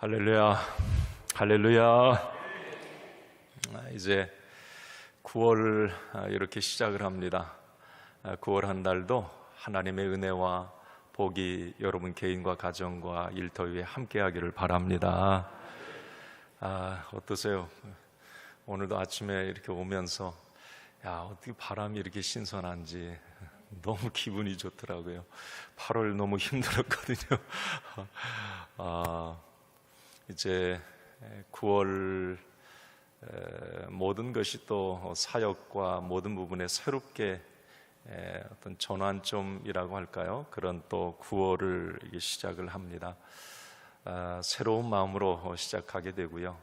할렐루야, 할렐루야. 이제 9월 이렇게 시작을 합니다. 9월 한 달도 하나님의 은혜와 복이 여러분 개인과 가정과 일터위에 함께하기를 바랍니다. 어떠세요? 오늘도 아침에 이렇게 오면서 어떻게 바람이 이렇게 신선한지 너무 기분이 좋더라고요. 8월 너무 힘들었거든요. 이제 9월 모든 것이 또 사역과 모든 부분에 새롭게 어떤 전환점이라고 할까요? 그런 또 9월을 시작을 합니다. 새로운 마음으로 시작하게 되고요.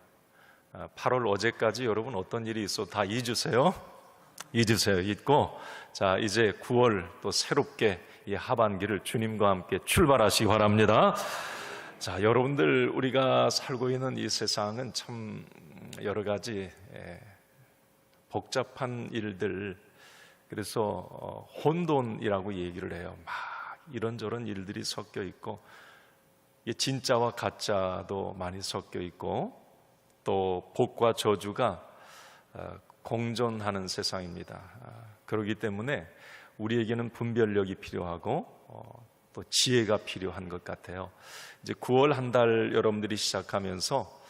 8월 어제까지 여러분 어떤 일이 있어도 다 잊으세요. 잊고 자 이제 9월 또 새롭게 이 하반기를 주님과 함께 출발하시기 바랍니다. 자, 여러분들 우리가 살고 있는 이 세상은 참 여러 가지 복잡한 일들, 그래서 혼돈이라고 얘기를 해요. 막 이런저런 일들이 섞여 있고 진짜와 가짜도 많이 섞여 있고 또 복과 저주가 공존하는 세상입니다. 그렇기 때문에 우리에게는 분별력이 필요하고 또 지혜가 필요한 것 같아요. 이제 9월 한 달 여러분들이 시작하면서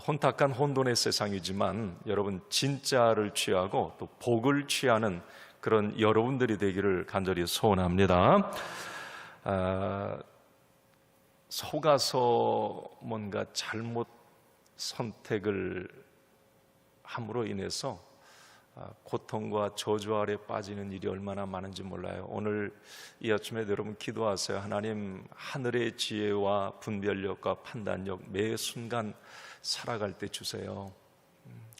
혼탁한 혼돈의 세상이지만 여러분 진짜를 취하고 또 복을 취하는 그런 여러분들이 되기를 간절히 소원합니다. 속아서 뭔가 잘못 선택을 함으로 인해서 고통과 저주 아래 빠지는 일이 얼마나 많은지 몰라요. 오늘 이 아침에 여러분 기도하세요. 하나님, 하늘의 지혜와 분별력과 판단력 매 순간 살아갈 때 주세요.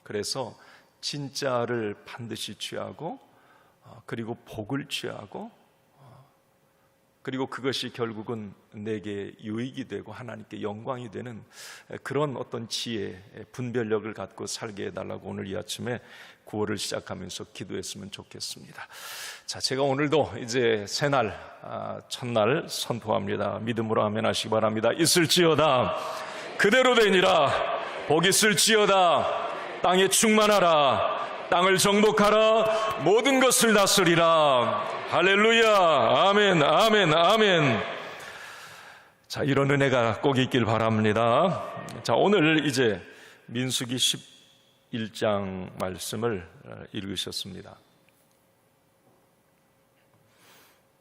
그래서 진짜를 반드시 취하고 그리고 복을 취하고 그리고 그것이 결국은 내게 유익이 되고 하나님께 영광이 되는 그런 어떤 지혜, 분별력을 갖고 살게 해달라고 오늘 이 아침에 9월을 시작하면서 기도했으면 좋겠습니다. 자, 제가 오늘도 이제 새날, 첫날 선포합니다. 믿음으로 아멘 하시기 바랍니다. 있을지어다 그대로 되니라. 복 있을지어다 땅에 충만하라. 땅을 정복하라. 모든 것을 다스리라. 할렐루야. 아멘, 아멘, 아멘. 자, 이런 은혜가 꼭 있길 바랍니다. 자, 오늘 이제 민수기 11장 말씀을 읽으셨습니다.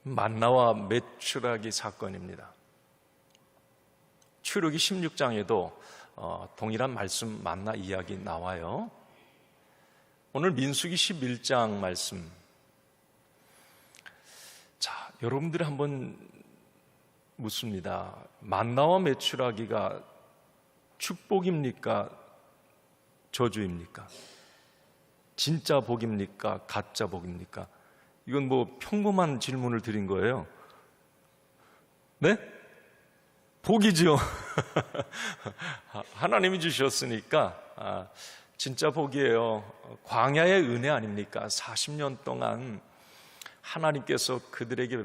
만나와 메추라기 사건입니다. 출애굽기 16장에도 동일한 말씀 만나 이야기 나와요. 오늘 민수기 11장 말씀. 자, 여러분들이 한번 묻습니다. 만나와 메추라기가 축복입니까? 저주입니까? 진짜 복입니까? 가짜 복입니까? 이건 뭐 평범한 질문을 드린 거예요. 네? 복이죠. 하나님이 주셨으니까 진짜 복이에요. 광야의 은혜 아닙니까? 40년 동안 하나님께서 그들에게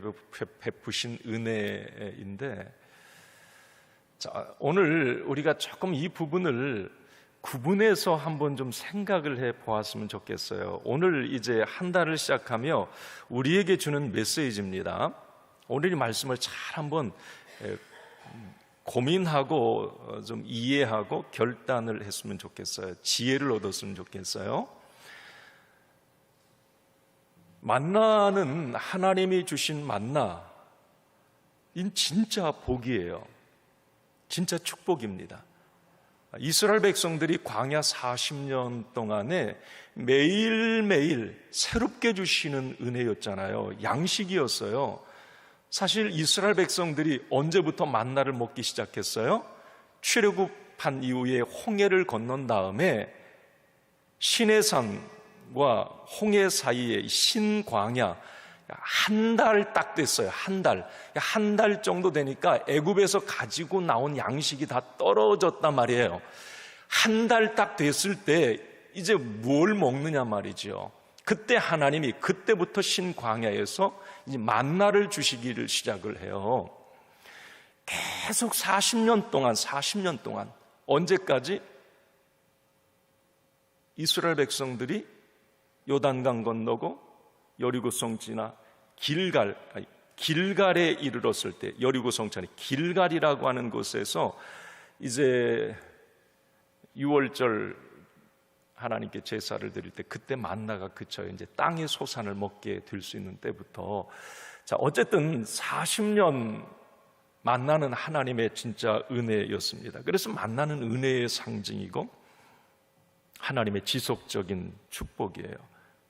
베푸신 은혜인데, 자, 오늘 우리가 조금 이 부분을 구분해서 한번 좀 생각을 해 보았으면 좋겠어요. 오늘 이제 한 달을 시작하며 우리에게 주는 메시지입니다. 오늘 이 말씀을 잘 한번 고민하고 좀 이해하고 결단을 했으면 좋겠어요. 지혜를 얻었으면 좋겠어요. 만나는 하나님이 주신 만나, 인 진짜 복이에요. 진짜 축복입니다. 이스라엘 백성들이 광야 40년 동안에 매일매일 새롭게 주시는 은혜였잖아요. 양식이었어요. 사실 이스라엘 백성들이 언제부터 만나를 먹기 시작했어요? 출애굽한 이후에 홍해를 건넌 다음에 시내산과 홍해 사이에 신광야, 한 달 딱 됐어요. 한 달 정도 되니까 애굽에서 가지고 나온 양식이 다 떨어졌단 말이에요. 한 달 딱 됐을 때 이제 뭘 먹느냐 말이죠. 그때 하나님이 그때부터 신광야에서 이제 만나를 주시기를 시작을 해요. 계속 40년 동안 언제까지? 이스라엘 백성들이 요단강 건너고 여리고성 지나 길갈에 이르렀을 때, 여리고성 전에 길갈이라고 하는 곳에서 이제 유월절 하나님께 제사를 드릴 때 그때 만나가 그쳐요. 이제 땅의 소산을 먹게 될 수 있는 때부터, 자, 어쨌든 40년 만나는 하나님의 진짜 은혜였습니다. 그래서 만나는 은혜의 상징이고 하나님의 지속적인 축복이에요.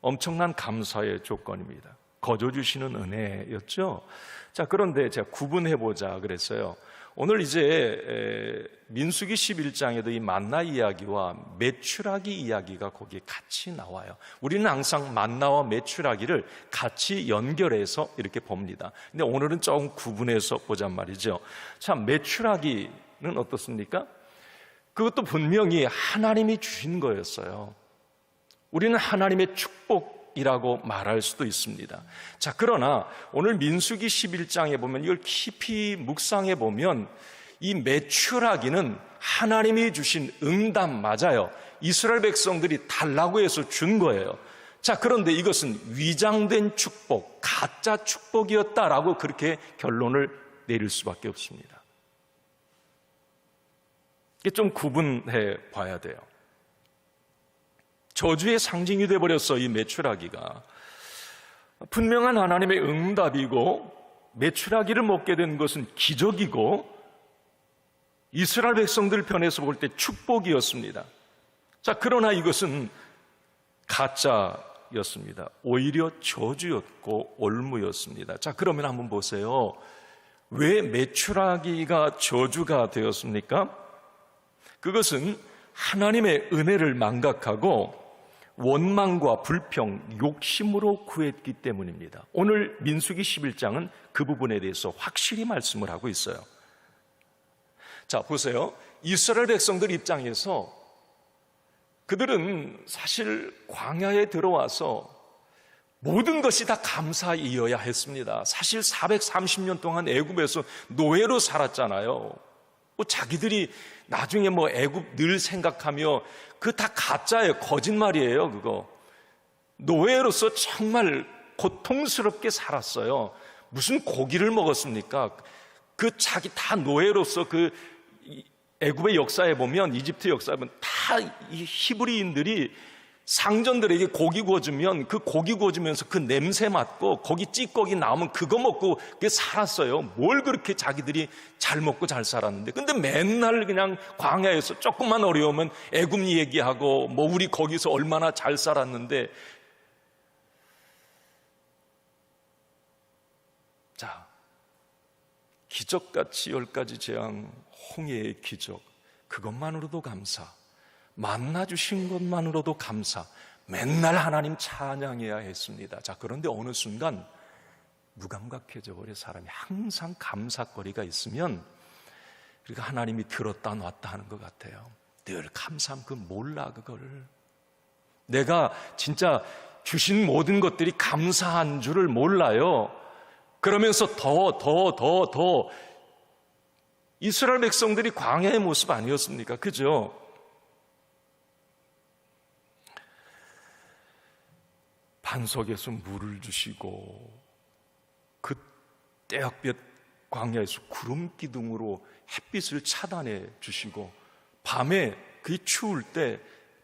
엄청난 감사의 조건입니다. 거저 주시는 은혜였죠. 자, 그런데 제가 구분해보자 그랬어요. 오늘 이제 민수기 11장에도 이 만나 이야기와 메추라기 이야기가 거기에 같이 나와요. 우리는 항상 만나와 메추라기를 같이 연결해서 이렇게 봅니다. 근데 오늘은 조금 구분해서 보잔 말이죠. 참, 메추라기는 어떻습니까? 그것도 분명히 하나님이 주신 거였어요. 우리는 하나님의 축복이라고 말할 수도 있습니다. 자, 그러나 오늘 민수기 11장에 보면, 이걸 깊이 묵상해 보면 이 메추라기는 하나님이 주신 응답 맞아요. 이스라엘 백성들이 달라고 해서 준 거예요. 자, 그런데 이것은 위장된 축복, 가짜 축복이었다라고 그렇게 결론을 내릴 수밖에 없습니다. 이게 좀 구분해 봐야 돼요. 저주의 상징이 되어버렸어, 이 메추라기가. 분명한 하나님의 응답이고 메추라기를 먹게 된 것은 기적이고 이스라엘 백성들 편에서 볼 때 축복이었습니다. 자, 그러나 이것은 가짜였습니다. 오히려 저주였고 올무였습니다. 자, 그러면 한번 보세요. 왜 메추라기가 저주가 되었습니까? 그것은 하나님의 은혜를 망각하고 원망과 불평, 욕심으로 구했기 때문입니다. 오늘 민수기 11장은 그 부분에 대해서 확실히 말씀을 하고 있어요. 자, 보세요. 이스라엘 백성들 입장에서 그들은 사실 광야에 들어와서 모든 것이 다 감사이어야 했습니다. 사실 430년 동안 애굽에서 노예로 살았잖아요. 자기들이 나중에 애굽 늘 생각하며 그 다 가짜예요. 거짓말이에요. 그거 노예로서 정말 고통스럽게 살았어요. 무슨 고기를 먹었습니까? 그 자기 다 노예로서 그 애굽의 역사에 보면, 이집트 역사에 보면 다 이 히브리인들이 상전들에게 고기 구워주면 그 고기 구워주면서 그 냄새 맡고 거기 찌꺼기 나오면 그거 먹고 그게 살았어요. 뭘 그렇게 자기들이 잘 먹고 잘 살았는데. 근데 맨날 그냥 광야에서 조금만 어려우면 애굽 얘기하고 우리 거기서 얼마나 잘 살았는데. 자, 기적같이 10가지 재앙, 홍해의 기적, 그것만으로도 감사, 만나 주신 것만으로도 감사, 맨날 하나님 찬양해야 했습니다. 자, 그런데 어느 순간 무감각해져 버려. 사람이 항상 감사거리가 있으면 그러니까 하나님이 들었다 놨다 하는 것 같아요. 늘 감사하면 그 몰라. 그거를 내가 진짜 주신 모든 것들이 감사한 줄을 몰라요. 그러면서 더 이스라엘 백성들이 광야의 모습 아니었습니까? 그죠? 반석에서 물을 주시고 그 떼약볕 광야에서 구름 기둥으로 햇빛을 차단해 주시고 밤에 그 추울 때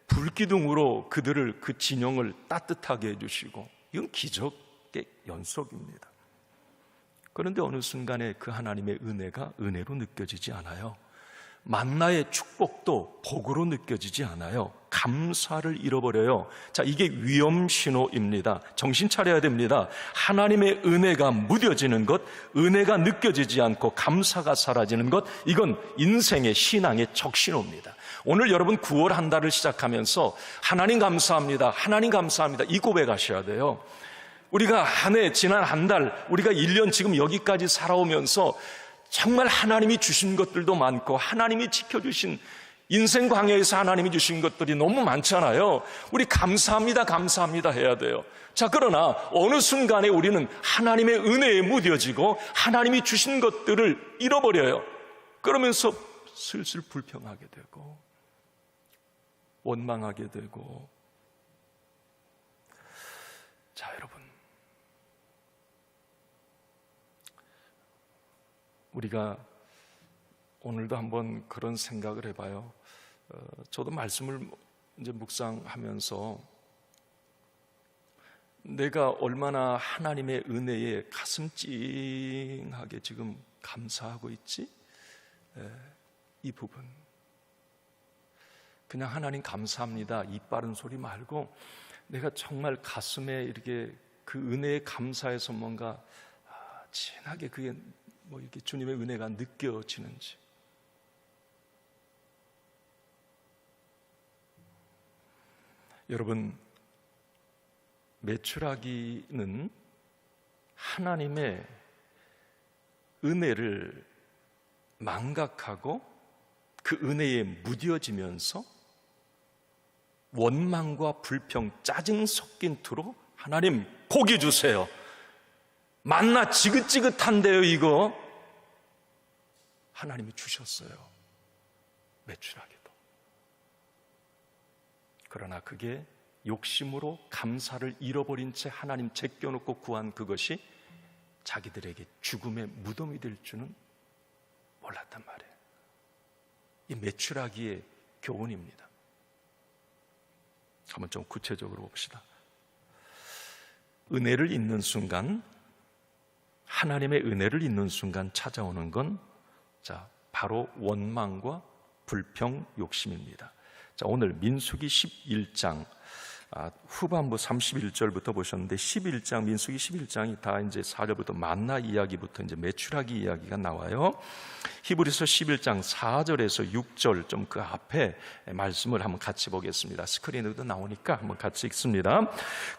불기둥으로 그들을, 그 진영을 따뜻하게 해주시고, 이건 기적의 연속입니다. 그런데 어느 순간에 그 하나님의 은혜가 은혜로 느껴지지 않아요. 만나의 축복도 복으로 느껴지지 않아요. 감사를 잃어버려요. 자, 이게 위험 신호입니다. 정신 차려야 됩니다. 하나님의 은혜가 무뎌지는 것, 은혜가 느껴지지 않고 감사가 사라지는 것, 이건 인생의 신앙의 적신호입니다. 오늘 여러분 9월 한 달을 시작하면서 하나님 감사합니다, 하나님 감사합니다, 이 고백하셔야 돼요. 우리가 지난 한 달, 우리가 1년 지금 여기까지 살아오면서 정말 하나님이 주신 것들도 많고 하나님이 지켜주신, 인생 광야에서 하나님이 주신 것들이 너무 많잖아요. 우리 감사합니다, 감사합니다 해야 돼요. 자, 그러나 어느 순간에 우리는 하나님의 은혜에 무뎌지고 하나님이 주신 것들을 잃어버려요. 그러면서 슬슬 불평하게 되고 원망하게 되고. 자, 여러분, 우리가 오늘도 한번 그런 생각을 해봐요. 저도 말씀을 이제 묵상하면서 내가 얼마나 하나님의 은혜에 가슴 찡하게 지금 감사하고 있지? 이 부분, 그냥 하나님 감사합니다 이 빠른 소리 말고 내가 정말 가슴에 이렇게 그 은혜에 감사해서 뭔가 진하게 그게 뭐 이렇게 주님의 은혜가 느껴지는지. 여러분, 메추라기는 하나님의 은혜를 망각하고 그 은혜에 무뎌지면서 원망과 불평, 짜증 섞인 투로 하나님 고기 주세요, 만나 지긋지긋한데요 이거, 하나님이 주셨어요, 메추라기도. 그러나 그게 욕심으로 감사를 잃어버린 채 하나님 제껴놓고 구한 그것이 자기들에게 죽음의 무덤이 될 줄은 몰랐단 말이에요. 이 메추라기의 교훈입니다. 한번 좀 구체적으로 봅시다. 은혜를 잊는 순간, 하나님의 은혜를 잊는 순간 찾아오는 건 바로 원망과 불평, 욕심입니다. 자, 오늘 민수기 11장 후반부 31절부터 보셨는데 11장, 민수기 11장이 다 이제 4절부터 만나 이야기부터 이제 메추라기 이야기가 나와요. 히브리서 11장 4절에서 6절 좀 그 앞에 말씀을 한번 같이 보겠습니다. 스크린에도 나오니까 한번 같이 읽습니다.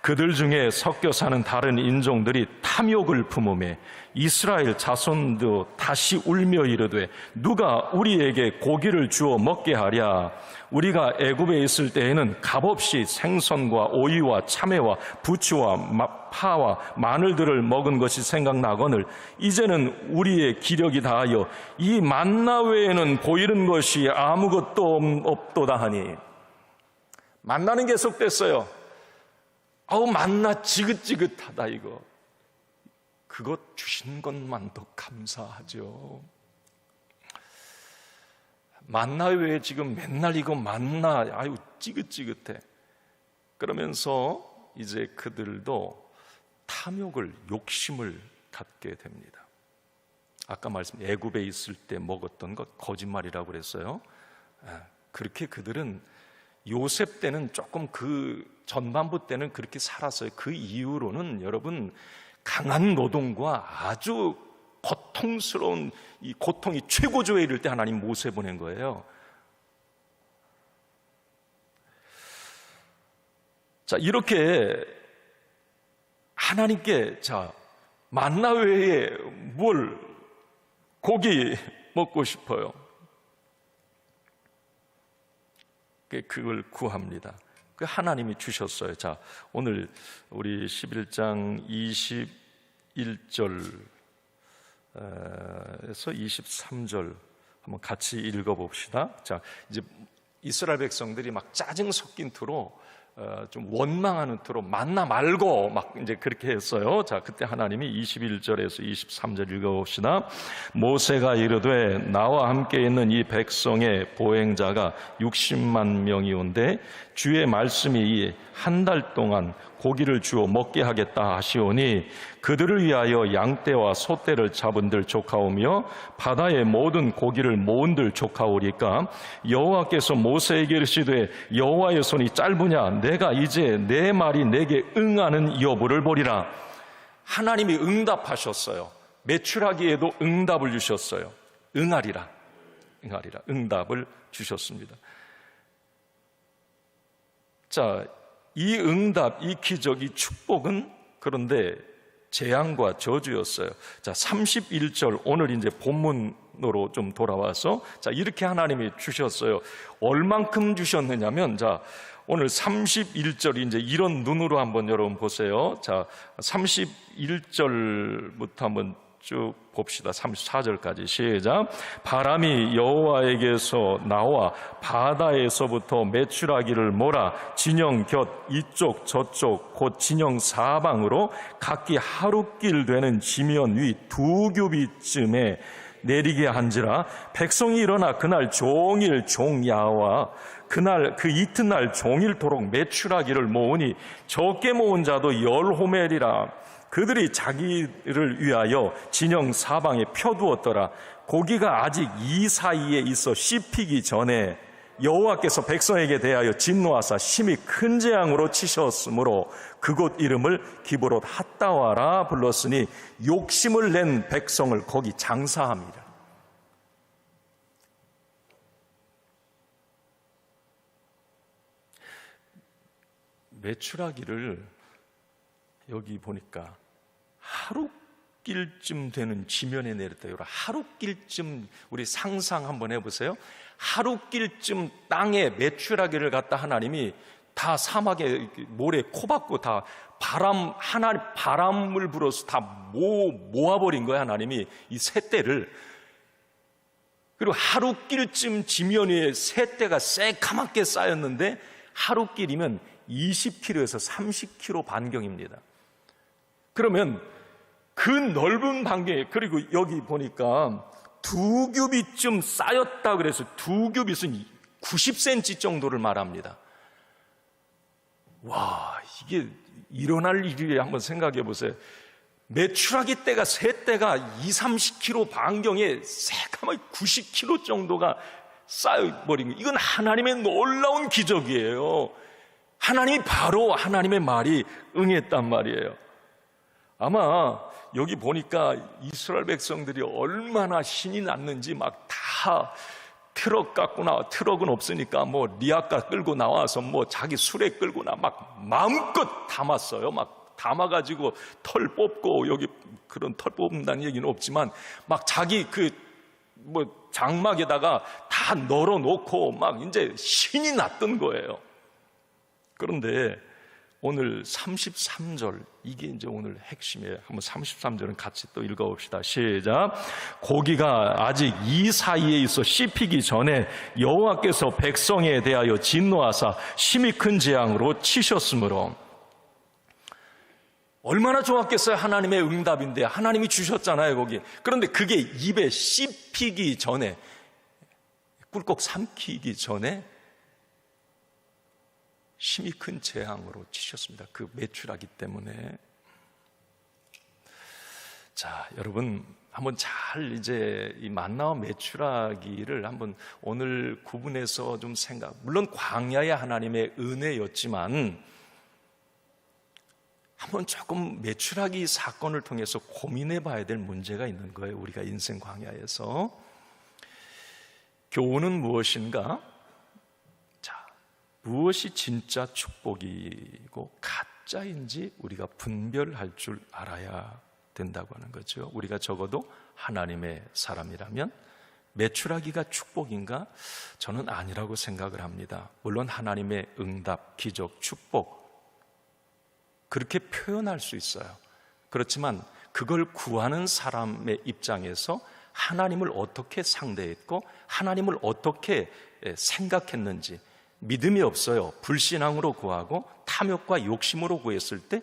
그들 중에 섞여 사는 다른 인종들이 탐욕을 품으며 이스라엘 자손도 다시 울며 이르되 누가 우리에게 고기를 주어 먹게 하랴. 우리가 애굽에 있을 때에는 값없이 생선과 오이와 참외와 부추와 파와 마늘들을 먹은 것이 생각나거늘 이제는 우리의 기력이 다하여 이 만나 외에는 보이는 것이 아무것도 없도다 하니. 만나는 계속됐어요. 만나 지긋지긋하다 이거. 그것 주신 것만도 감사하죠. 만나 외에 지금 맨날 이거 만나, 지긋지긋해. 그러면서 이제 그들도 탐욕을, 욕심을 갖게 됩니다. 아까 애굽에 있을 때 먹었던 것 거짓말이라고 그랬어요. 그렇게 그들은 요셉 때는 조금 그 전반부 때는 그렇게 살았어요. 그 이후로는 여러분 강한 노동과 아주 고통스러운 이 고통이 최고조에 이를 때 하나님 모세 보낸 거예요. 자, 이렇게 하나님께 만나 외에 뭘 고기 먹고 싶어요. 그걸 구합니다. 그 하나님이 주셨어요. 자, 오늘 우리 11장 21절 에서 23절 한번 같이 읽어봅시다. 자, 이제 이스라엘 백성들이 막 짜증 섞인 투로 좀 원망하는 투로 만나 말고 막 이제 그렇게 했어요. 자, 그때 하나님이 21절에서 23절 읽어봅시다. 모세가 이르되 나와 함께 있는 이 백성의 보행자가 60만 명이온데 주의 말씀이 한 달 동안 고기를 주어 먹게 하겠다 하시오니 그들을 위하여 양떼와 소떼를 잡은들 조카오며 바다의 모든 고기를 모은들 조카오리까 여호와께서 모세에게 이르시되 여호와의 손이 짧으냐 내가 이제 내 말이 내게 응하는 여부를 보리라. 하나님이 응답하셨어요. 메추라기에도 응답을 주셨어요. 응하리라, 응답을 주셨습니다. 자, 이 응답, 이 기적, 이 축복은 그런데 재앙과 저주였어요. 자, 31절 오늘 이제 본문으로 좀 돌아와서 자, 이렇게 하나님이 주셨어요. 얼만큼 주셨느냐면 자, 오늘 31절이 이제 이런 눈으로 한번 여러분 보세요. 자, 31절부터 한번 쭉 봅시다. 34절까지 시작. 바람이 여호와에게서 나와 바다에서부터 메추라기를 몰아 진영 곁 이쪽 저쪽 곧 진영 사방으로 각기 하루길 되는 지면 위 2규빗쯤에 내리게 한지라. 백성이 일어나 그날 종일 종야와 그날 그 이튿날 종일토록 메추라기를 모으니 적게 모은 자도 10호멜이라. 그들이 자기를 위하여 진영 사방에 펴두었더라. 고기가 아직 이 사이에 있어 씹히기 전에 여호와께서 백성에게 대하여 진노하사 심히 큰 재앙으로 치셨으므로 그곳 이름을 기브롯 핫다와라 불렀으니 욕심을 낸 백성을 거기 장사합니다. 메추라기를 여기 보니까 하루길쯤 되는 지면에 내렸다. 하루길쯤, 우리 상상 한번 해보세요. 하루길쯤 땅에 메추라기를 갖다 하나님이 다 사막에 모래 코박고 다 바람을 불어서 다 모아버린 거야, 하나님이 이 새떼를. 그리고 하루길쯤 지면 위에 새떼가 새카맣게 쌓였는데 하루길이면 20km에서 30km 반경입니다. 그러면 그 넓은 반경에, 그리고 여기 보니까 2규빗쯤 쌓였다 그래서 2규빗은 90cm 정도를 말합니다. 와, 이게 일어날 일이 한번 생각해 보세요. 메추라기 떼가 새 떼가 20-30km 반경에 새까맣게 90km 정도가 쌓여버린 거. 이건 하나님의 놀라운 기적이에요. 하나님이 바로 하나님의 말이 응했단 말이에요. 아마 여기 보니까 이스라엘 백성들이 얼마나 신이 났는지 막 다 트럭 갖고 나와, 트럭은 없으니까 뭐 리아카 끌고 나와서 뭐 자기 수레 끌고 막 마음껏 담았어요. 막 담아가지고 털 뽑고, 여기 그런 털 뽑는다는 얘기는 없지만 막 자기 그 뭐 장막에다가 다 널어놓고 막 이제 신이 났던 거예요. 그런데 오늘 33절, 이게 이제 오늘 핵심이에요. 한번 33절은 같이 또 읽어봅시다. 시작. 고기가 아직 이 사이에 있어 씹히기 전에 여호와께서 백성에 대하여 진노하사 심히 큰 재앙으로 치셨으므로. 얼마나 좋았겠어요. 하나님의 응답인데 하나님이 주셨잖아요, 거기. 그런데 그게 입에 씹히기 전에, 꿀꺽 삼키기 전에 심히 큰 재앙으로 치셨습니다. 그 메추라기 때문에. 자, 여러분 한번 잘 이제 이 만나와 메추라기를 한번 오늘 구분해서 좀 물론 광야의 하나님의 은혜였지만 한번 조금 메추라기 사건을 통해서 고민해 봐야 될 문제가 있는 거예요. 우리가 인생 광야에서. 교훈은 무엇인가? 무엇이 진짜 축복이고 가짜인지 우리가 분별할 줄 알아야 된다고 하는 거죠. 우리가 적어도 하나님의 사람이라면 메추라기가 축복인가? 저는 아니라고 생각을 합니다. 물론 하나님의 응답, 기적, 축복 그렇게 표현할 수 있어요. 그렇지만 그걸 구하는 사람의 입장에서 하나님을 어떻게 상대했고 하나님을 어떻게 생각했는지, 믿음이 없어요. 불신앙으로 구하고 탐욕과 욕심으로 구했을 때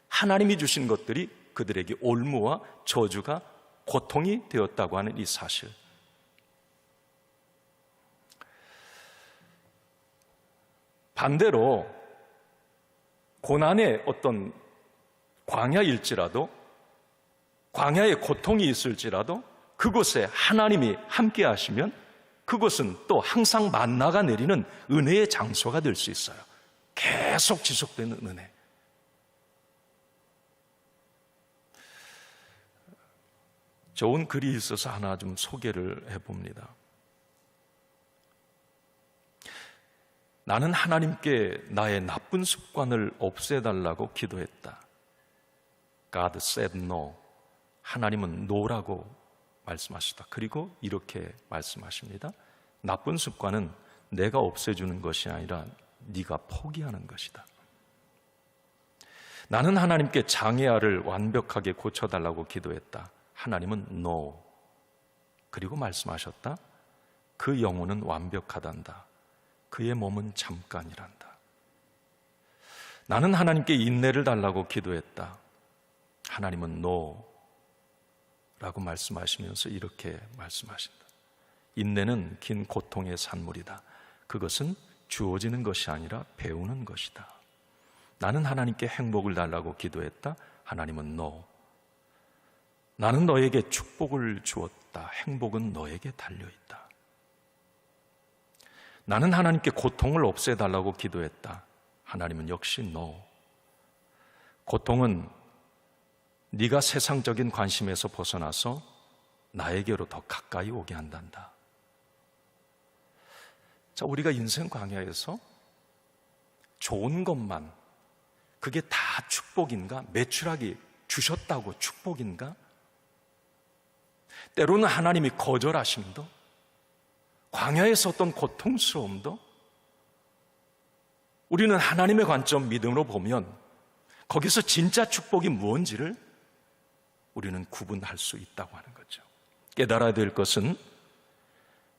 하나님이 주신 것들이 그들에게 올무와 저주가 고통이 되었다고 하는 이 사실. 반대로 고난의 어떤 광야일지라도, 광야의 고통이 있을지라도 그곳에 하나님이 함께 하시면 그것은 또 항상 만나가 내리는 은혜의 장소가 될 수 있어요. 계속 지속되는 은혜. 좋은 글이 있어서 하나 좀 소개를 해봅니다. 나는 하나님께 나의 나쁜 습관을 없애달라고 기도했다. God said no. 하나님은 no라고 말씀하시다. 그리고 이렇게 말씀하십니다. 나쁜 습관은 내가 없애주는 것이 아니라 네가 포기하는 것이다. 나는 하나님께 장애아를 완벽하게 고쳐달라고 기도했다. 하나님은 no. 그리고 말씀하셨다. 그 영혼은 완벽하단다. 그의 몸은 잠깐이란다. 나는 하나님께 인내를 달라고 기도했다. 하나님은 no. 라고 말씀하시면서 이렇게 말씀하신다. 인내는 긴 고통의 산물이다. 그것은 주어지는 것이 아니라 배우는 것이다. 나는 하나님께 행복을 달라고 기도했다. 하나님은 no. 나는 너에게 축복을 주었다. 행복은 너에게 달려있다. 나는 하나님께 고통을 없애달라고 기도했다. 하나님은 역시 no. 고통은 네가 세상적인 관심에서 벗어나서 나에게로 더 가까이 오게 한단다. 자, 우리가 인생 광야에서 좋은 것만 그게 다 축복인가? 매출하기 주셨다고 축복인가? 때로는 하나님이 거절하심도, 광야에서 어떤 고통스러움도 우리는 하나님의 관점 믿음으로 보면 거기서 진짜 축복이 무엇인지를 우리는 구분할 수 있다고 하는 거죠. 깨달아야 될 것은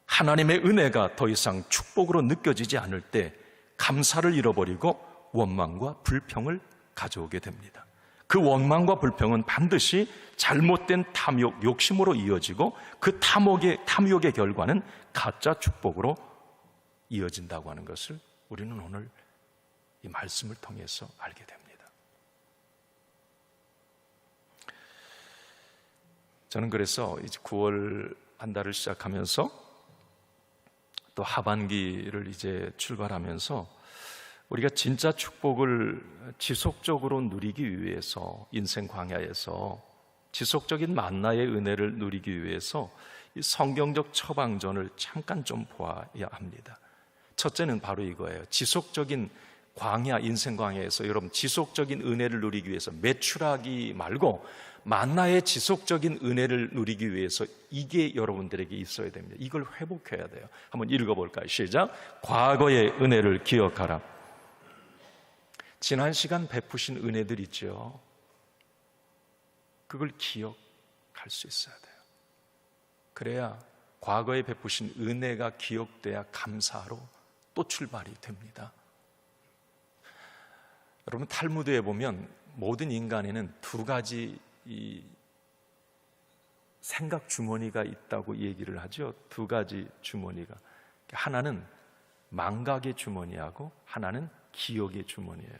하나님의 은혜가 더 이상 축복으로 느껴지지 않을 때 감사를 잃어버리고 원망과 불평을 가져오게 됩니다. 그 원망과 불평은 반드시 잘못된 탐욕, 욕심으로 이어지고 그 탐욕의 결과는 가짜 축복으로 이어진다고 하는 것을 우리는 오늘 이 말씀을 통해서 알게 됩니다. 저는 그래서 이제 9월 한 달을 시작하면서 또 하반기를 이제 출발하면서 우리가 진짜 축복을 지속적으로 누리기 위해서 인생 광야에서 지속적인 만나의 은혜를 누리기 위해서 이 성경적 처방전을 잠깐 좀 보아야 합니다. 첫째는 바로 이거예요. 지속적인 광야, 인생 광야에서 여러분 지속적인 은혜를 누리기 위해서 매출하기 말고 만나의 지속적인 은혜를 누리기 위해서 이게 여러분들에게 있어야 됩니다. 이걸 회복해야 돼요. 한번 읽어볼까요? 시작. 과거의 은혜를 기억하라. 지난 시간 베푸신 은혜들 있죠. 그걸 기억할 수 있어야 돼요. 그래야 과거에 베푸신 은혜가 기억돼야 감사로 또 출발이 됩니다. 여러분 탈무드에 보면 모든 인간에는 두 가지 이 생각 주머니가 있다고 얘기를 하죠. 두 가지 주머니가. 하나는 망각의 주머니하고 하나는 기억의 주머니예요.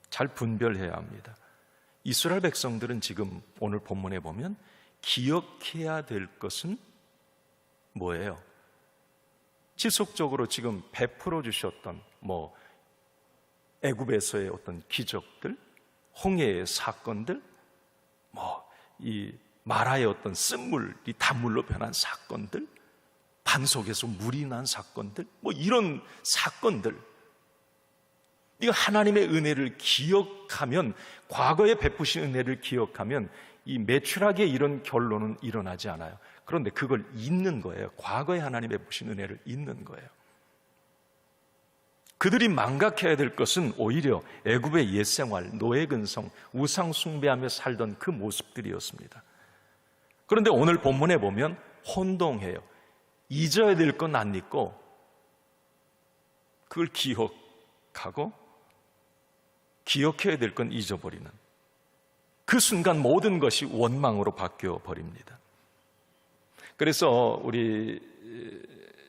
잘 분별해야 합니다. 이스라엘 백성들은 지금 오늘 본문에 보면 기억해야 될 것은 뭐예요? 지속적으로 지금 베풀어 주셨던 애굽에서의 어떤 기적들, 홍해의 사건들, 이 마라의 어떤 쓴물이 단물로 변한 사건들, 반석에서 물이 난 사건들, 이런 사건들. 이거 하나님의 은혜를 기억하면, 과거에 베푸신 은혜를 기억하면 이 매출하게 이런 결론은 일어나지 않아요. 그런데 그걸 잊는 거예요. 과거에 하나님 베푸신 은혜를 잊는 거예요. 그들이 망각해야 될 것은 오히려 애굽의 옛생활, 노예 근성, 우상 숭배하며 살던 그 모습들이었습니다. 그런데 오늘 본문에 보면 혼동해요. 잊어야 될 건 안 잊고 그걸 기억하고 기억해야 될 건 잊어버리는 그 순간 모든 것이 원망으로 바뀌어 버립니다. 그래서 우리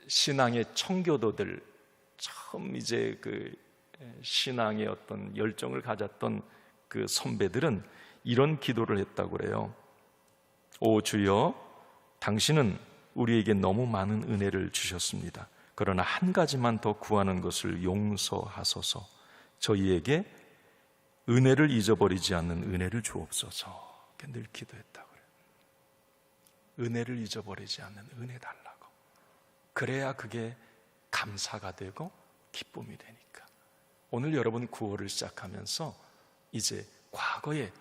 신앙의 청교도들 처음 이제 그 신앙의 어떤 열정을 가졌던 그 선배들은 이런 기도를 했다고 그래요. 오 주여, 당신은 우리에게 너무 많은 은혜를 주셨습니다. 그러나 한 가지만 더 구하는 것을 용서하소서. 저희에게 은혜를 잊어버리지 않는 은혜를 주옵소서. 늘 기도했다고 그래요. 은혜를 잊어버리지 않는 은혜 달라고. 그래야 그게 감사가 되고 기쁨이 되니까. 오늘 여러분 9월을 시작하면서 이제 과거에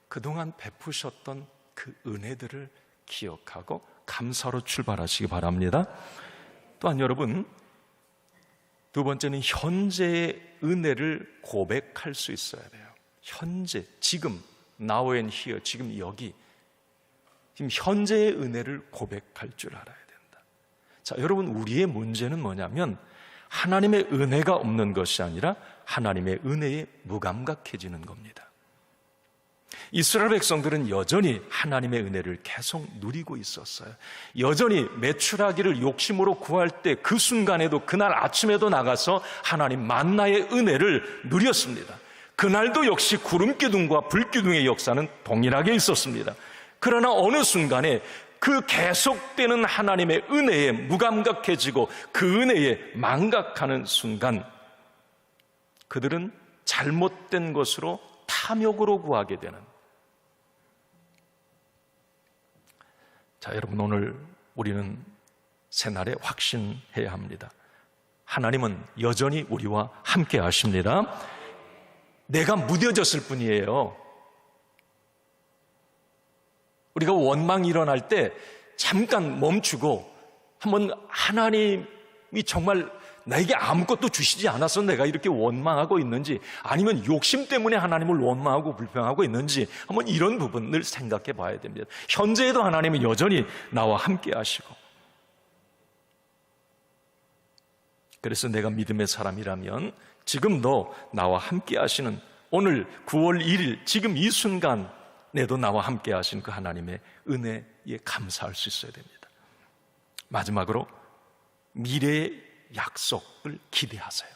그동안 베푸셨던 그 은혜들을 기억하고 감사로 출발하시기 바랍니다. 또한 여러분, 두 번째는 현재의 은혜를 고백할 수 있어야 돼요. 현재, 지금, now and here, 지금 여기. 지금 현재의 은혜를 고백할 줄 알아야 된다. 자, 여러분, 우리의 문제는 뭐냐면 하나님의 은혜가 없는 것이 아니라 하나님의 은혜에 무감각해지는 겁니다. 이스라엘 백성들은 여전히 하나님의 은혜를 계속 누리고 있었어요. 여전히 메추라기를 욕심으로 구할 때 그 순간에도, 그날 아침에도 나가서 하나님 만나의 은혜를 누렸습니다. 그날도 역시 구름기둥과 불기둥의 역사는 동일하게 있었습니다. 그러나 어느 순간에 그 계속되는 하나님의 은혜에 무감각해지고 그 은혜에 망각하는 순간 그들은 잘못된 것으로 탐욕으로 구하게 되는. 자, 여러분, 오늘 우리는 새날에 확신해야 합니다. 하나님은 여전히 우리와 함께 하십니다. 내가 무뎌졌을 뿐이에요. 우리가 원망이 일어날 때 잠깐 멈추고 한번 하나님이 정말 나에게 아무것도 주시지 않아서 내가 이렇게 원망하고 있는지, 아니면 욕심 때문에 하나님을 원망하고 불평하고 있는지 한번 이런 부분을 생각해 봐야 됩니다. 현재에도 하나님은 여전히 나와 함께 하시고, 그래서 내가 믿음의 사람이라면 지금도 나와 함께 하시는, 오늘 9월 1일 지금 이 순간에도 나와 함께 하신 그 하나님의 은혜에 감사할 수 있어야 됩니다. 마지막으로 미래의 약속을 기대하세요.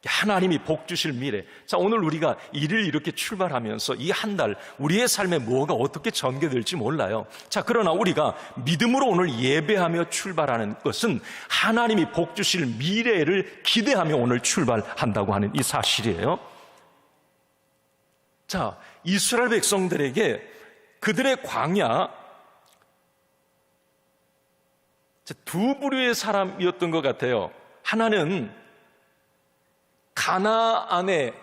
하나님이 복 주실 미래. 자, 오늘 우리가 일을 이렇게 출발하면서 이 한 달 우리의 삶에 뭐가 어떻게 전개될지 몰라요. 자, 그러나 우리가 믿음으로 오늘 예배하며 출발하는 것은 하나님이 복 주실 미래를 기대하며 오늘 출발한다고 하는 이 사실이에요. 자, 이스라엘 백성들에게 그들의 광야, 두 부류의 사람이었던 것 같아요. 하나는 가나안의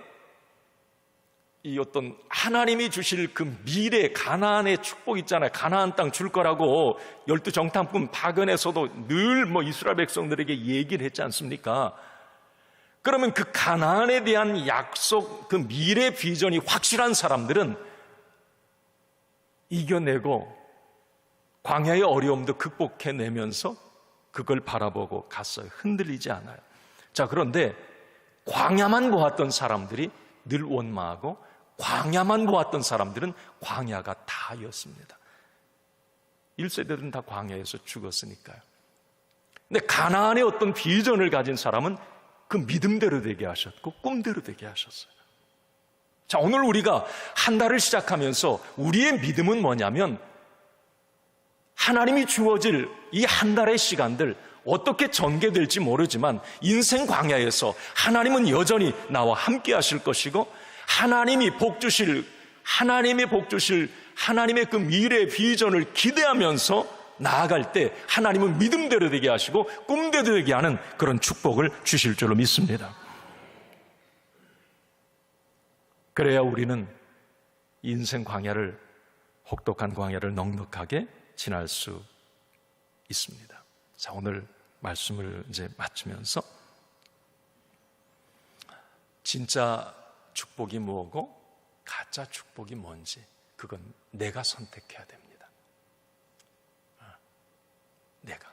이 어떤 하나님이 주실 그 미래, 가나안의 축복 있잖아요. 가나안 땅 줄 거라고 12정탐꾼 파견에서도 늘 이스라엘 백성들에게 얘기를 했지 않습니까? 그러면 그 가나안에 대한 약속, 그 미래 비전이 확실한 사람들은 이겨내고 광야의 어려움도 극복해내면서 그걸 바라보고 갔어요. 흔들리지 않아요. 자, 그런데 광야만 보았던 사람들이 늘 원망하고, 광야만 보았던 사람들은 광야가 다였습니다. 1세대들은 다 광야에서 죽었으니까요. 근데 가나안의 어떤 비전을 가진 사람은 그 믿음대로 되게 하셨고 꿈대로 되게 하셨어요. 자, 오늘 우리가 한 달을 시작하면서 우리의 믿음은 뭐냐면, 하나님이 주어질 이 한 달의 시간들 어떻게 전개될지 모르지만 인생 광야에서 하나님은 여전히 나와 함께 하실 것이고, 하나님의 복 주실 하나님의 그 미래 비전을 기대하면서 나아갈 때 하나님은 믿음대로 되게 하시고 꿈대로 되게 하는 그런 축복을 주실 줄로 믿습니다. 그래야 우리는 인생 광야를, 혹독한 광야를 넉넉하게 지날 수 있습니다. 자, 오늘 말씀을 이제 마치면서 진짜 축복이 뭐고 가짜 축복이 뭔지, 그건 내가 선택해야 됩니다. 내가.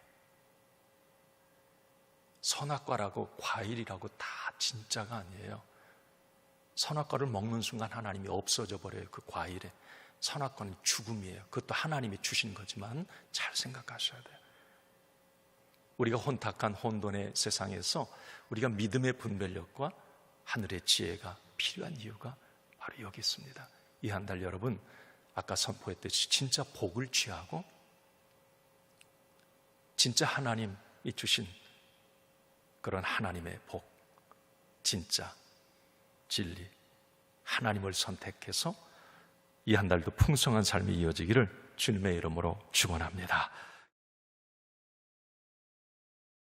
선악과라고 과일이라고 다 진짜가 아니에요. 선악과를 먹는 순간 하나님이 없어져 버려요. 그 과일에. 선악과는 죽음이에요. 그것도 하나님이 주신 거지만 잘 생각하셔야 돼요. 우리가 혼탁한 혼돈의 세상에서 우리가 믿음의 분별력과 하늘의 지혜가 필요한 이유가 바로 여기 있습니다. 이 한 달 여러분, 아까 선포했듯이 진짜 복을 취하고 진짜 하나님이 주신 그런 하나님의 복, 진짜 진리, 하나님을 선택해서 이 한 달도 풍성한 삶이 이어지기를 주님의 이름으로 축원합니다.